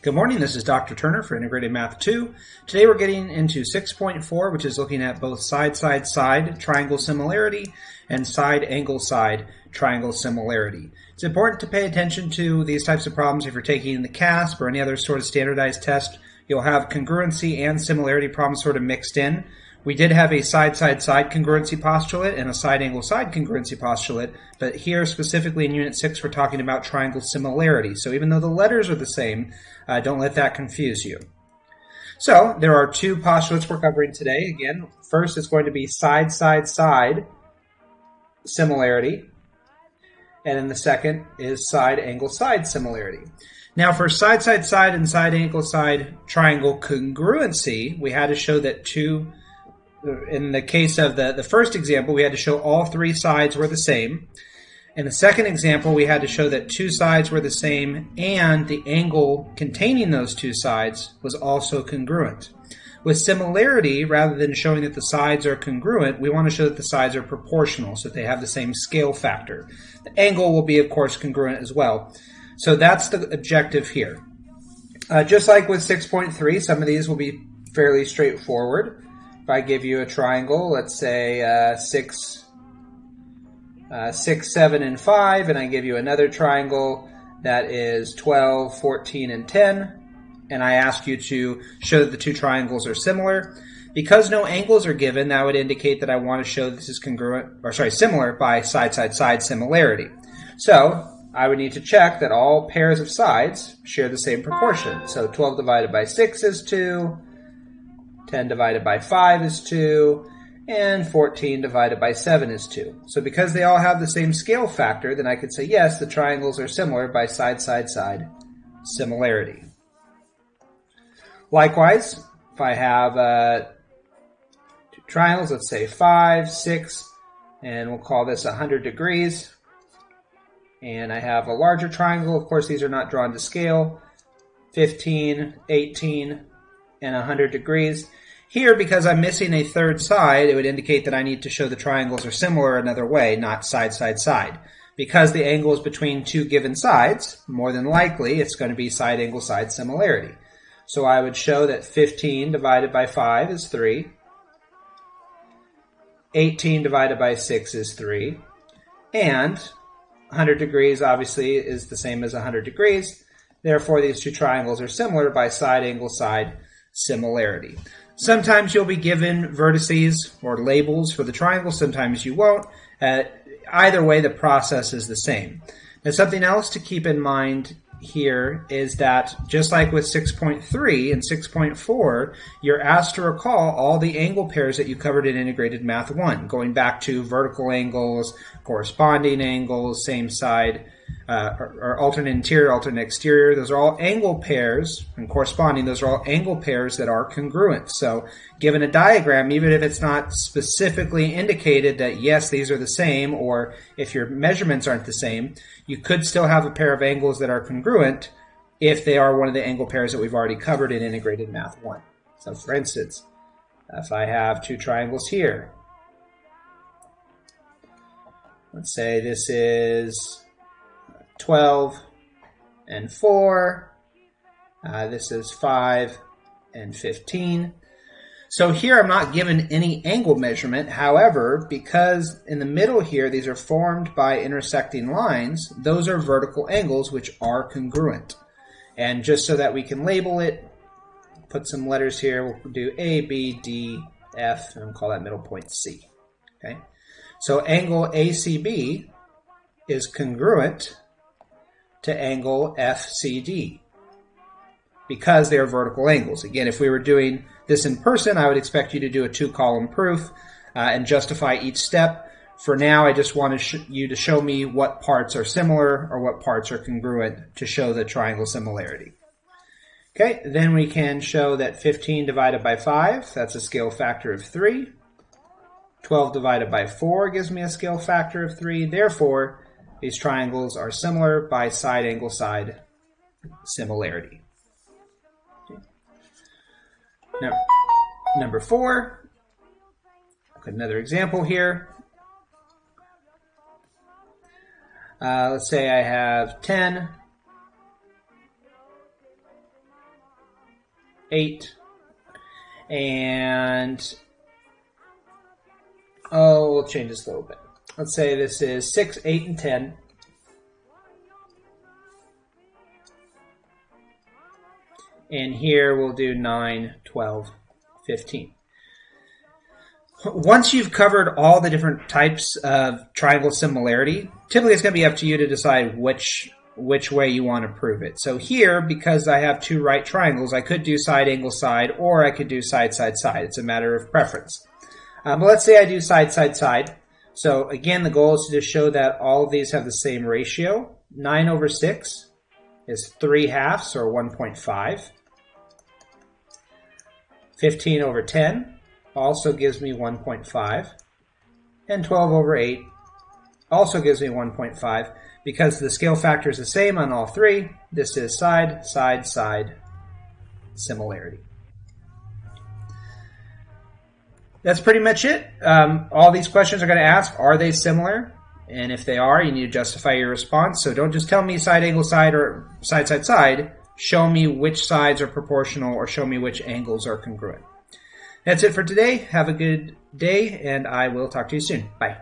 Good morning, this is Dr. Turner for Integrated Math 2. Today we're getting into 6.4, which is looking at both side-side-side triangle similarity and side-angle-side triangle similarity. It's important to pay attention to these types of problems if you're taking the CASP or any other sort of standardized test. You'll have congruency and similarity problems sort of mixed in. We did have a side-side-side congruency postulate and a side-angle-side congruency postulate, but here specifically in Unit 6 we're talking about triangle similarity. So even though the letters are the same, don't let that confuse you. So there are two postulates we're covering today. Again, first is going to be side-side-side similarity, and then the second is side-angle-side similarity. Now for side-side-side and side-angle-side triangle congruency, we had to show that in the case of the first example, we had to show all three sides were the same. In the second example, we had to show that two sides were the same and the angle containing those two sides was also congruent. With similarity, rather than showing that the sides are congruent, we want to show that the sides are proportional, so that they have the same scale factor. The angle will be, of course, congruent as well. So that's the objective here. Just like with 6.3, some of these will be fairly straightforward. If I give you a triangle, let's say 6, 7, and 5, and I give you another triangle that is 12, 14, and 10, and I ask you to show that the two triangles are similar. Because no angles are given, that would indicate that I want to show this is similar by side-side-side similarity. So I would need to check that all pairs of sides share the same proportion. So 12 divided by 6 is 2, 10 divided by 5 is 2, and 14 divided by 7 is 2. So because they all have the same scale factor, then I could say, yes, the triangles are similar by side-side-side similarity. Likewise, if I have two triangles, let's say 5, 6, and we'll call this 100 degrees, and I have a larger triangle, of course these are not drawn to scale, 15, 18, and 100 degrees. Here, because I'm missing a third side, it would indicate that I need to show the triangles are similar another way, not side-side-side. Because the angle is between two given sides, more than likely it's going to be side-angle-side similarity. So I would show that 15 divided by 5 is 3, 18 divided by 6 is 3, and 100 degrees obviously is the same as 100 degrees. Therefore, these two triangles are similar by side-angle-side similarity. Sometimes you'll be given vertices or labels for the triangle, sometimes you won't. Either way, the process is the same. Now, something else to keep in mind here is that just like with 6.3 and 6.4, you're asked to recall all the angle pairs that you covered in Integrated Math 1, going back to vertical angles, corresponding angles, same side, or alternate interior, alternate exterior. Those are all angle pairs, and corresponding, those are all angle pairs that are congruent. So given a diagram, even if it's not specifically indicated that yes, these are the same, or if your measurements aren't the same, you could still have a pair of angles that are congruent if they are one of the angle pairs that we've already covered in Integrated Math 1. So for instance, if I have two triangles here, let's say this is 12 and 4. This is 5 and 15. So here I'm not given any angle measurement. However, because in the middle here these are formed by intersecting lines, those are vertical angles which are congruent. And just so that we can label it, put some letters here. We'll do A, B, D, F, and we'll call that middle point C. Okay? So angle ACB is congruent to angle FCD because they are vertical angles. Again, if we were doing this in person, I would expect you to do a two-column proof and justify each step. For now, I just want you to show me what parts are similar or what parts are congruent to show the triangle similarity. Okay, then we can show that 15 divided by 5, that's a scale factor of 3. 12 divided by 4 gives me a scale factor of 3. Therefore, these triangles are similar by side-angle-side similarity. Okay. Now, number 4, another example here. Let's say I have 10 8, and we'll change this a little bit. Let's say this is 6, 8, and 10. And here we'll do 9, 12, 15. Once you've covered all the different types of triangle similarity, typically it's going to be up to you to decide which way you want to prove it. So here, because I have two right triangles, I could do side, angle, side, or I could do side, side, side. It's a matter of preference. But let's say I do side, side, side. So again, the goal is to just show that all of these have the same ratio. 9 over 6 is 3/2, or 1.5. 15 over 10 also gives me 1.5. And 12 over 8 also gives me 1.5. Because the scale factor is the same on all three, this is side, side, side similarity. That's pretty much it. All these questions are going to ask, are they similar? And if they are, you need to justify your response. So don't just tell me side, angle, side, or side, side, side. Show me which sides are proportional, or show me which angles are congruent. That's it for today. Have a good day, and I will talk to you soon. Bye.